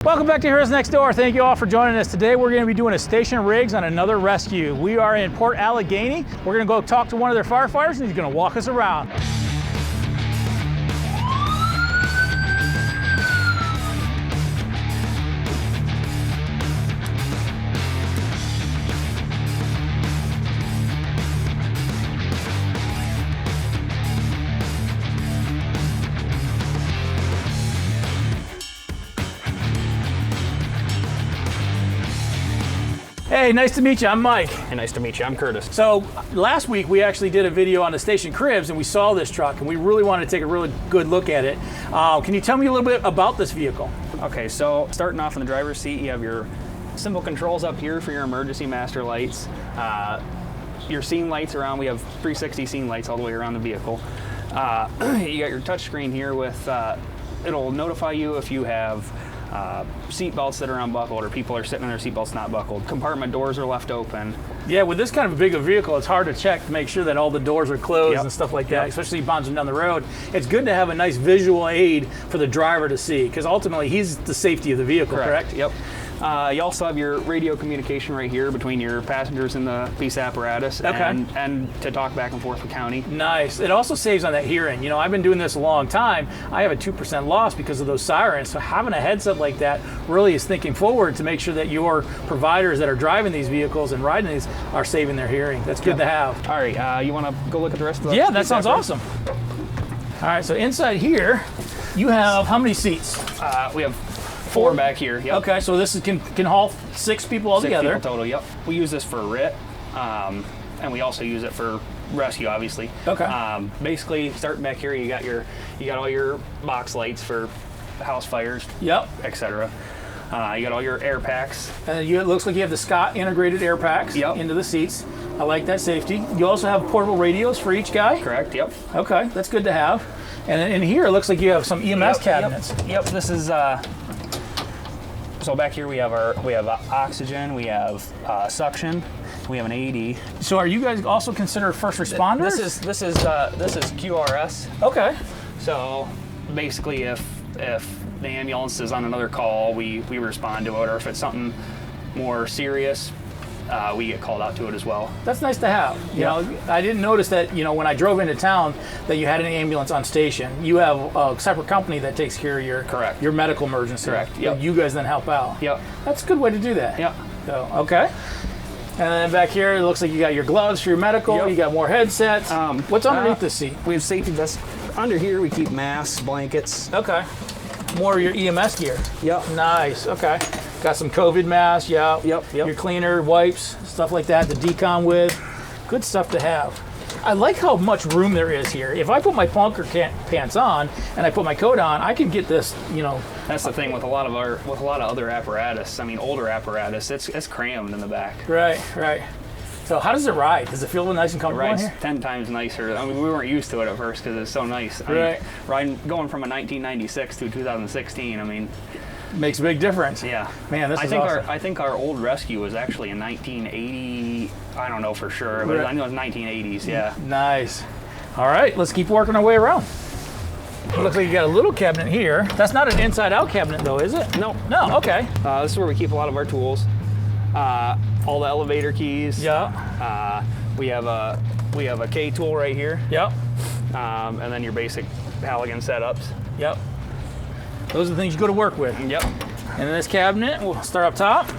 Welcome back to Heroes Next Door. Thank you all for joining us today. We're going to be doing a station rigs on another rescue. We are in Port Allegany. We're going to go talk to one of their firefighters and he's going to walk us around. Hey, nice to meet you. I'm Mike. Hey, nice to meet you. I'm Curtis. So last week we actually did a video on the station cribs and we saw this truck and we really wanted to take a really good look at it. Can you tell me a little bit about this vehicle? Okay, so starting off in the driver's seat, you have your simple controls up here for your emergency master lights. Your scene lights around, we have 360 scene lights all the way around the vehicle. You got your touch screen here with, it'll notify you if you have seat belts that are unbuckled or people are sitting in their seat belts not buckled. Compartment doors are left open. Yeah, with this kind of a big a vehicle, it's hard to check to make sure that all the doors are closed and stuff like that, especially bouncing down the road. It's good to have a nice visual aid for the driver to see, because ultimately he's the safety of the vehicle, correct? Yep. You also have your radio communication right here between your passengers and the police apparatus, and to talk back and forth with county. Nice. It also saves on that hearing. You know, I've been doing this a long time. I have a 2% loss because of those sirens, so having a headset like that really is thinking forward to make sure that your providers that are driving these vehicles and riding these are saving their hearing. That's good to have. All right, you want to go look at the rest of the Yeah, that sounds awesome. All right, so inside here, you have how many seats? We have 4 back here. Yep. Okay, so this can haul 6 people altogether. 6 people total. Yep. We use this for RIT, and we also use it for rescue, obviously. Okay. Basically, starting back here, you got all your box lights for house fires. Yep. Etc. You got all your air packs. And it looks like you have the Scott integrated air packs into the seats. I like that safety. You also have portable radios for each guy. Correct. Yep. Okay, that's good to have. And in here, it looks like you have some EMS cabinets. Yep. This is. So back here we have oxygen, we have suction, we have an AED. So are you guys also considered first responders? This is QRS. Okay. So basically, if the ambulance is on another call, we respond to it, or if it's something more serious, we get called out to it as well. That's nice to have. You know, I didn't notice that, you know, when I drove into town that you had an ambulance on station. You have a separate company that takes care of your medical emergency. Correct. Yep. You guys then help out. Yep. That's a good way to do that. Yep. So, okay. And then back here, it looks like you got your gloves for your medical. Yep. You got more headsets. What's underneath this seat? We have safety vests. Under here, we keep masks, blankets. Okay. More of your EMS gear. Yep. Nice. Okay. Got some COVID masks, Yep. Your cleaner, wipes, stuff like that, the decon with. Good stuff to have. I like how much room there is here. If I put my bunker pants on and I put my coat on, I can get this, you know. That's the thing with a lot of other apparatus. I mean, older apparatus, it's crammed in the back. Right. So how does it ride? Does it feel nice and comfortable in here? 10 times nicer. I mean, we weren't used to it at first because it's so nice. I mean, riding, going from a 1996 to 2016, I mean, makes a big difference. Yeah. Man, this is awesome. I think our old rescue was actually in 1980. I don't know for sure, but I know it was 1980s, yeah. Nice. All right, let's keep working our way around. It looks like you got a little cabinet here. That's not an inside-out cabinet, though, is it? No. No, okay. This is where we keep a lot of our tools. All the elevator keys. Yeah. We have a K tool right here. Yep. And then your basic Halligan setups. Yep. Those are the things you go to work with. Yep. And in this cabinet, we'll start up top.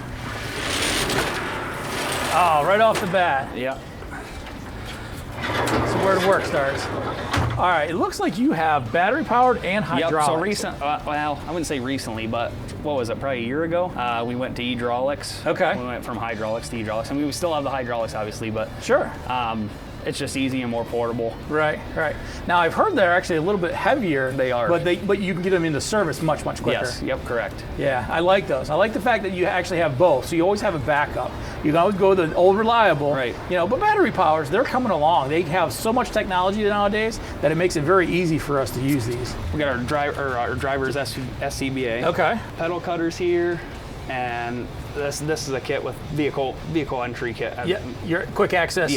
Oh, right off the bat. Yep. So where the work starts. All right, it looks like you have battery powered and hydraulics. Yep, so well, I wouldn't say recently, but what was it, probably a year ago? We went to hydraulics. Okay. We went from hydraulics to hydraulics. I mean, we still have the hydraulics, obviously, but sure. It's just easy and more portable. Right. Now I've heard they're actually a little bit heavier. They are. But you can get them into service much quicker. Yes. Yep. Correct. Yeah, I like those. I like the fact that you actually have both, so you always have a backup. You can always go the old reliable. Right. You know, but battery powers, they're coming along. They have so much technology nowadays that it makes it very easy for us to use these. We got our driver's SCBA. Okay. Pedal cutters here, and this is a kit with vehicle entry kit. Yeah, your quick access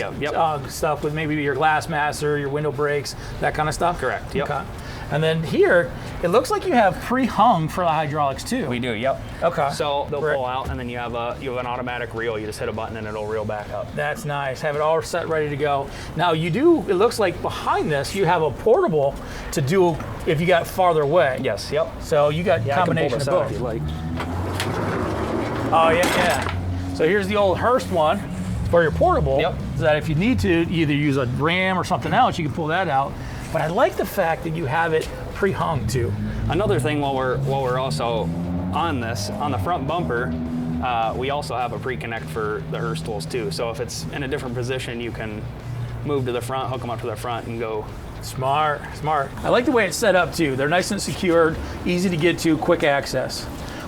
stuff with maybe your glass master, your window brakes, that kind of stuff. Correct. Yep. Okay. And then here, it looks like you have pre-hung for the hydraulics too. We do, yep. Okay. So they'll pull out, and then you have an automatic reel. You just hit a button and it'll reel back up. That's nice. Have it all set, ready to go. Now it looks like behind this, you have a portable to do if you got farther away. Yes, yep. So you got combination of both. If you like. Oh yeah. So here's the old Hearst one for your portable. Yep. So that if you need to either use a ram or something else, you can pull that out. But I like the fact that you have it pre-hung too. Another thing while we're also on this, on the front bumper, we also have a pre-connect for the Hearst tools too. So if it's in a different position, you can move to the front, hook them up to the front, and go. Smart. I like the way it's set up too. They're nice and secured, easy to get to, quick access.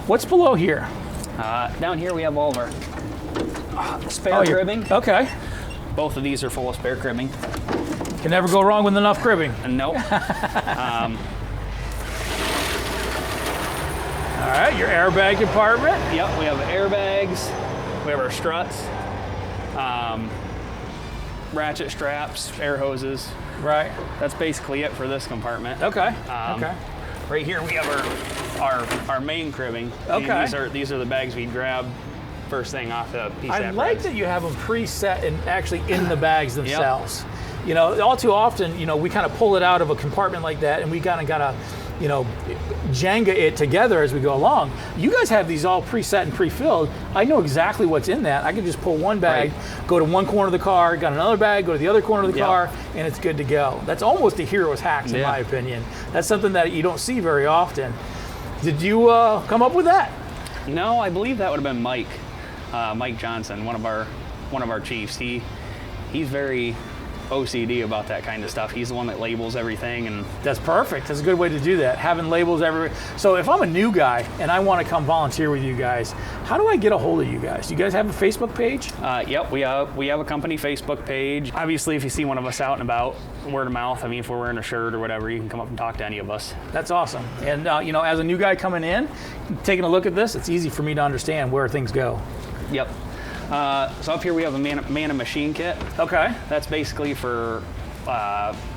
What's below here? Down here we have all of our spare cribbing. Okay. Both of these are full of spare cribbing. Can never go wrong with enough cribbing. Nope. All right, your airbag compartment. Yep, we have airbags. We have our struts, ratchet straps, air hoses. Right. That's basically it for this compartment. Okay. Right here we have our main cribbing. Okay. These are the bags we grab first thing off the piece. I like that you have them preset and actually in the bags themselves. Yep. You know, all too often, you know, we kind of pull it out of a compartment like that, and we kind of gotta, you know, Jenga it together as we go along. You guys have these all preset and pre-filled. I know exactly what's in that. I can just pull one bag, go to one corner of the car, got another bag, go to the other corner of the car, and it's good to go. That's almost a hero's hacks in my opinion. That's something that you don't see very often. Did you come up with that? No, I believe that would have been Mike Johnson, one of our chiefs. He's very OCD about that kind of stuff. He's the one that labels everything, and that's perfect. That's a good way to do that, having labels everywhere. So if I'm a new guy and I want to come volunteer with you guys, how do I get a hold of you guys? Do you guys have a Facebook page? Yep, we have a company Facebook page. Obviously, if you see one of us out and about, word of mouth. I mean, if we're wearing a shirt or whatever, you can come up and talk to any of us. That's awesome. And you know, as a new guy coming in, taking a look at this, it's easy for me to understand where things go. Yep. So up here we have a man and machine kit. Okay. That's basically for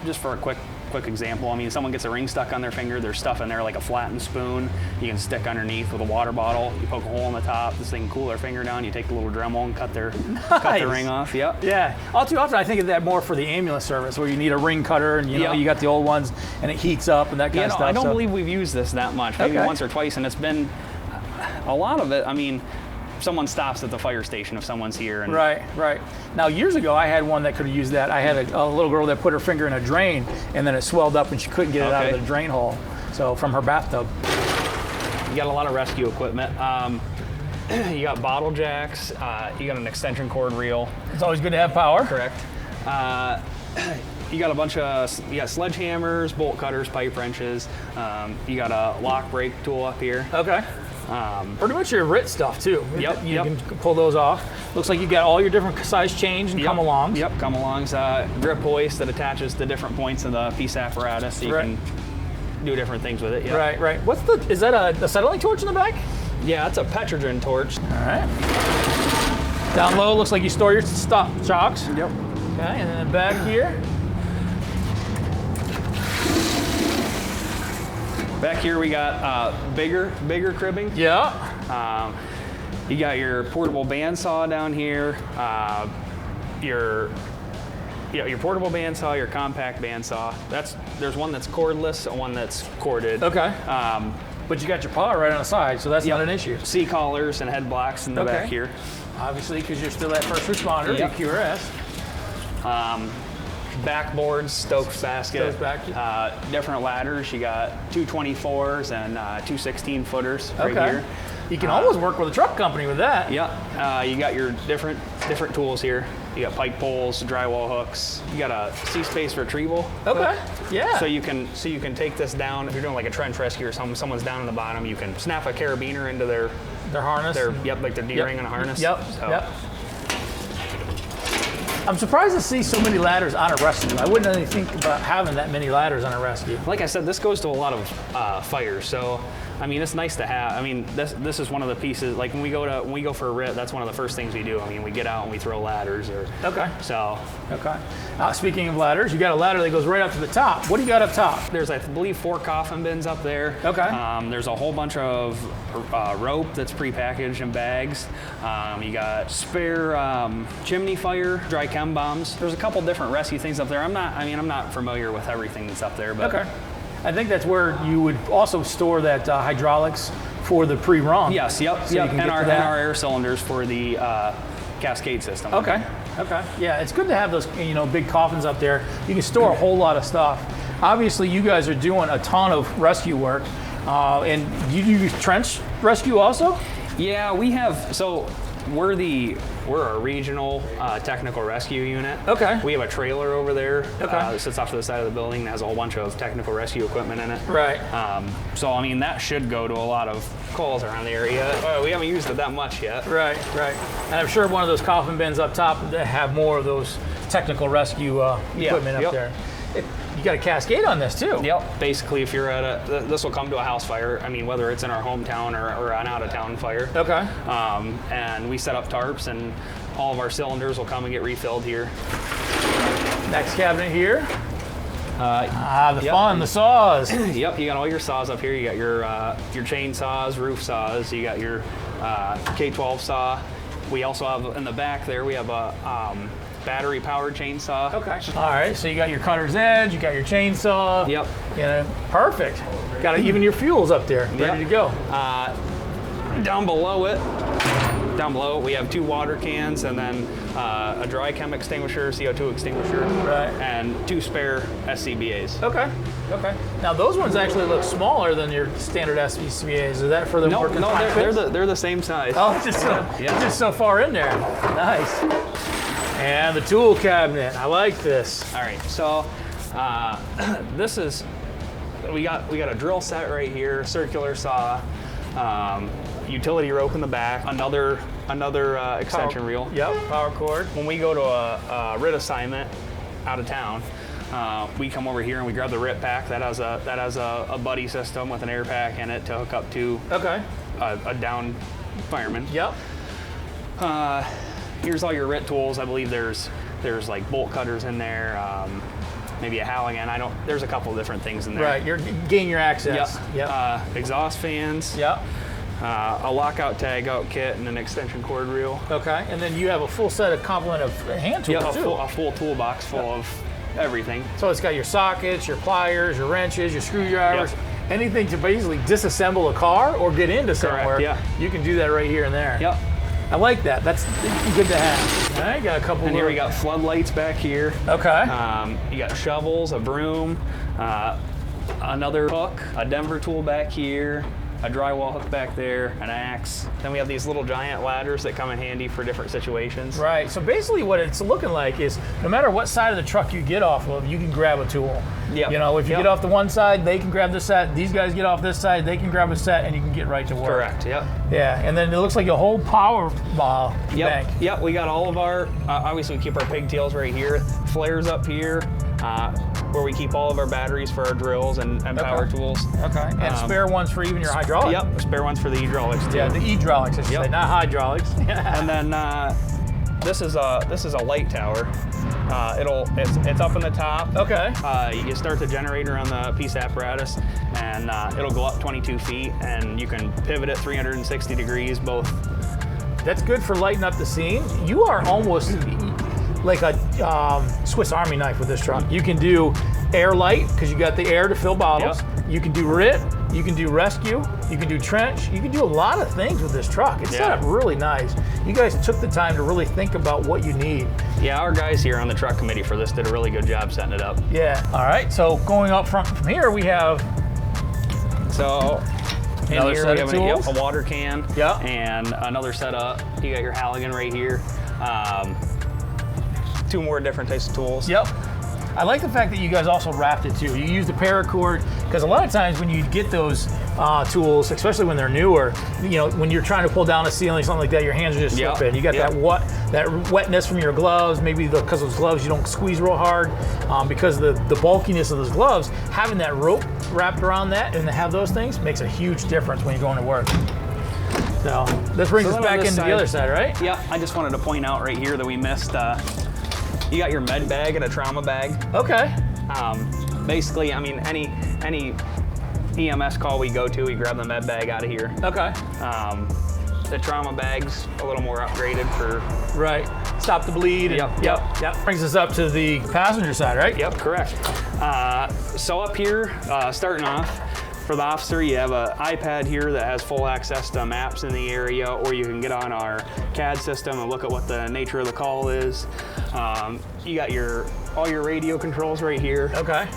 just for a quick example. I mean, someone gets a ring stuck on their finger. There's stuff in there like a flattened spoon. You can stick underneath with a water bottle. You poke a hole in the top. This thing can cool their finger down. You take the little Dremel and cut the ring off. Yep. Yeah. All too often I think of that more for the ambulance service where you need a ring cutter and you know you got the old ones and it heats up and that kind of stuff. I don't believe we've used this that much. Maybe once or twice, and it's been a lot of it. I mean, someone stops at the fire station if someone's here. And right. Now, years ago, I had one that could have used that. I had a little girl that put her finger in a drain, and then it swelled up, and she couldn't get it out of the drain hole. So from her bathtub. You got a lot of rescue equipment. You got bottle jacks. You got an extension cord reel. It's always good to have power. Correct. You got a bunch of sledgehammers, bolt cutters, pipe wrenches. You got a lock brake tool up here. Okay. Pretty much your RIT stuff too. Yep. You can pull those off. Looks like you got all your different size chains and come-alongs. Yep, come-alongs. Grip hoist that attaches to different points of the piece apparatus, so you can do different things with it. Yep. Right. Is that a satellite torch in the back? Yeah, it's a Petrogen torch. All right. Down low, looks like you store your stop shocks. Yep. Okay, and then back here. Back here we got bigger cribbing. Yeah. You got your portable bandsaw down here. Your portable bandsaw, your compact bandsaw. There's one that's cordless and one that's corded. Okay. But you got your paw right on the side, so that's not an issue. C-collars and head blocks in the back here. Obviously, because you're still that first responder, QRS. Backboards, Stokes basket, different ladders. You got 224s and 216-footers right here. You can almost work with a truck company with that. Yeah. You got your different tools here. You got pike poles, drywall hooks. You got a C-space retrieval. Okay. Yeah. So you can take this down if you're doing like a trench rescue or something. Someone's down in the bottom. You can snap a carabiner into their harness. Like their D-ring and a harness. Yep. I'm surprised to see so many ladders on a rescue. I wouldn't really think about having that many ladders on a rescue. Like I said, this goes to a lot of fires. So I mean, it's nice to have. I mean, this is one of the pieces. Like when we go for a rip, that's one of the first things we do. I mean, we get out and we throw ladders. Okay. So. Okay. Speaking of ladders, you got a ladder that goes right up to the top. What do you got up top? There's, I believe, 4 coffin bins up there. Okay. There's a whole bunch of rope that's prepackaged in bags. You got spare chimney fire, dry chem bombs. There's a couple different rescue things up there. I'm not familiar with everything that's up there, but. Okay. I think that's where you would also store that hydraulics for the pre-run. Yes. Yep. So yep. And our air cylinders for the cascade system. Okay. Okay. Yeah, it's good to have those, you know, big coffins up there. You can store a whole lot of stuff. Obviously, you guys are doing a ton of rescue work, and you do trench rescue also? Yeah, we have. So we're a regional technical rescue unit. Okay. We have a trailer over there that sits off to the side of the building that has a whole bunch of technical rescue equipment in it. Right. So I mean, that should go to a lot of calls around the area. We haven't used it that much yet. Right. Right. And I'm sure one of those coffin bins up top that have more of those technical rescue equipment up there. You got a cascade on this too. Yep. Basically, if you're at this will come to a house fire. I mean, whether it's in our hometown or an out-of-town fire. Okay. And we set up tarps, and all of our cylinders will come and get refilled here. Next cabinet here. The saws. Yep. You got all your saws up here. You got your chain saws, roof saws. You got your K12 saw. We also have in the back there. We have a battery powered chainsaw. Okay. All right, so you got your cutter's edge, you got your chainsaw. Yep. You know, perfect. Got even your fuels up there, ready to go. Down below it, we have 2 water cans and then a dry chem extinguisher, CO2 extinguisher, right, and 2 spare SCBAs. Okay. Okay. Now those ones actually look smaller than your standard SCBAs. Is that for the more confined fits? They're the same size. Oh, it's just so far in there. Nice. And the tool cabinet. I like this. All right, so this is we got a drill set right here, circular saw, utility rope in the back, another extension reel. Yep, power cord. When we go to a RIT assignment out of town, we come over here and we grab the RIT pack that has a buddy system with an air pack in it to hook up to a down fireman. Yep. Here's all your RIT tools. I believe there's like bolt cutters in there, maybe a Halligan. There's a couple of different things in there. Right, you're gain your access. Yep. Exhaust fans. Yep. A lockout tag out kit and an extension cord reel. Okay, and then you have a full set of complement of hand tools too. A full toolbox full of everything. So it's got your sockets, your pliers, your wrenches, your screwdrivers. Yep. Anything to basically disassemble a car or get into somewhere. Yeah. You can do that right here and there. Yep. I like that. That's good to have. All right, got a couple. And here we got floodlights back here. Okay. You got shovels, a broom, another hook, a Denver tool back here, a drywall hook back there, an axe. Then we have these little giant ladders that come in handy for different situations. Right. So basically, what it's looking like is no matter what side of the truck you get off of, you can grab a tool. Yeah. You know, if you get off the one side, they can grab the set. These guys get off this side, they can grab a set, and you can get right to work. Correct. Yep. Yeah. And then it looks like a whole power bank. Yep. We got all of our. Obviously, we keep our pigtails right here. Flares up here. Where we keep all of our batteries for our drills and power tools. Okay. And spare ones for even your hydraulics. Yep. Spare ones for the hydraulics too. Yeah, the hydraulics, I should say, not hydraulics. And then this is a light tower. It's up in the top. Okay. You start the generator on the piece of apparatus, and it'll go up 22 feet, and you can pivot it 360 degrees both. That's good for lighting up the scene. You are almost like a Swiss Army knife with this truck. You can do air light because you got the air to fill bottles. Yep. You can do RIT. You can do rescue. You can do trench. You can do a lot of things with this truck. It's set up really nice. You guys took the time to really think about what you need. Yeah, our guys here on the truck committee for this did a really good job setting it up. Yeah. All right. So going up front from here, we have. So in here we have a water can. Yep. And another setup. You got your Halligan right here. 2 more different types of tools. Yep. I like the fact that you guys also wrapped it too. You used the paracord, because a lot of times when you get those tools, especially when they're newer, you know, when you're trying to pull down a ceiling, something like that, your hands are just slipping. You got that wetness from your gloves, maybe because of those gloves you don't squeeze real hard, because of the bulkiness of those gloves. Having that rope wrapped around that and to have those things makes a huge difference when you're going to work. So this brings us back into the other side, right? Yeah, I just wanted to point out right here that we missed, you got your med bag and a trauma bag. Okay. Basically, I mean, any EMS call we go to, we grab the med bag out of here. Okay. The trauma bag's a little more upgraded for... Right. Stop the bleed. Yep. Brings us up to the passenger side, right? Yep, correct. So up here, starting off, for the officer, you have an iPad here that has full access to maps in the area, or you can get on our CAD system and look at what the nature of the call is. You got all your radio controls right here. Okay.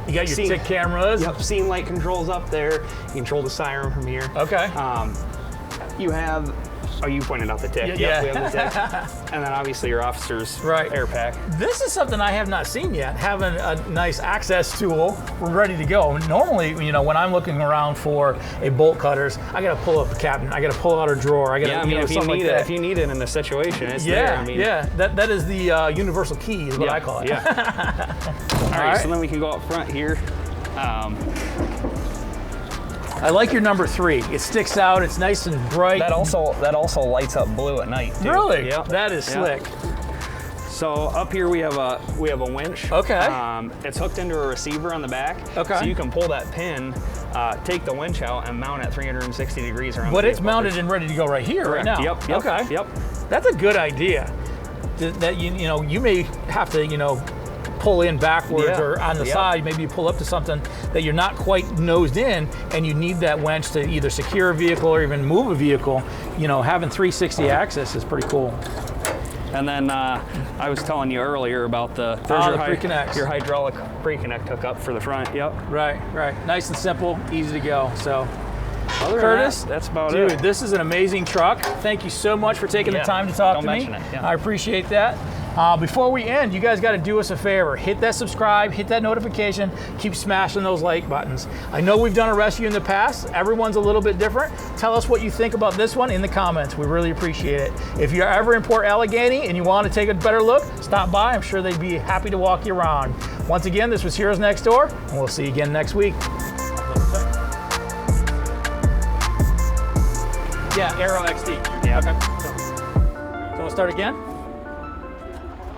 You got your tick cameras. Yep, scene light controls up there. You control the siren from here. Okay. You have, you pointed out the tick. Yeah. Yep, we have the tick. And then obviously your officer's air pack. This is something I have not seen yet, having a nice access tool. We're ready to go. Normally, you know, when I'm looking around for a bolt cutters, I got to pull up a cabinet. I got to pull out a drawer. I got to, if you need it in a situation, it's there. I mean, that is the universal key is what I call it. Yeah. All right, so then we can go up front here. I like your number 3. It sticks out. It's nice and bright. That also lights up blue at night too. Really? Yep. That is slick. So up here we have a winch. Okay. It's hooked into a receiver on the back. Okay. So you can pull that pin, take the winch out, and mount it 360 degrees around. But it's mounted and ready to go right here, correct. right now. Yep. Okay. Yep. That's a good idea. That you know you may have to pull in backwards or on the side. Maybe you pull up to something that you're not quite nosed in, and you need that winch to either secure a vehicle or even move a vehicle. You know, having 360 access is pretty cool. And then I was telling you earlier about the pre-connects. Your hydraulic pre-connect hookup for the front. Yep. Right. Nice and simple, easy to go. So, Curtis, that's about it. Dude, this is an amazing truck. Thank you so much for taking the time to talk to me. I appreciate that. Before we end, you guys got to do us a favor. Hit that subscribe, hit that notification, keep smashing those like buttons. I know we've done a rescue in the past. Everyone's a little bit different. Tell us what you think about this one in the comments. We really appreciate it. If you're ever in Port Allegany and you want to take a better look, stop by. I'm sure they'd be happy to walk you around. Once again, this was Heroes Next Door, and we'll see you again next week. Yeah, Arrow XT. Yeah. Okay. So we'll start again.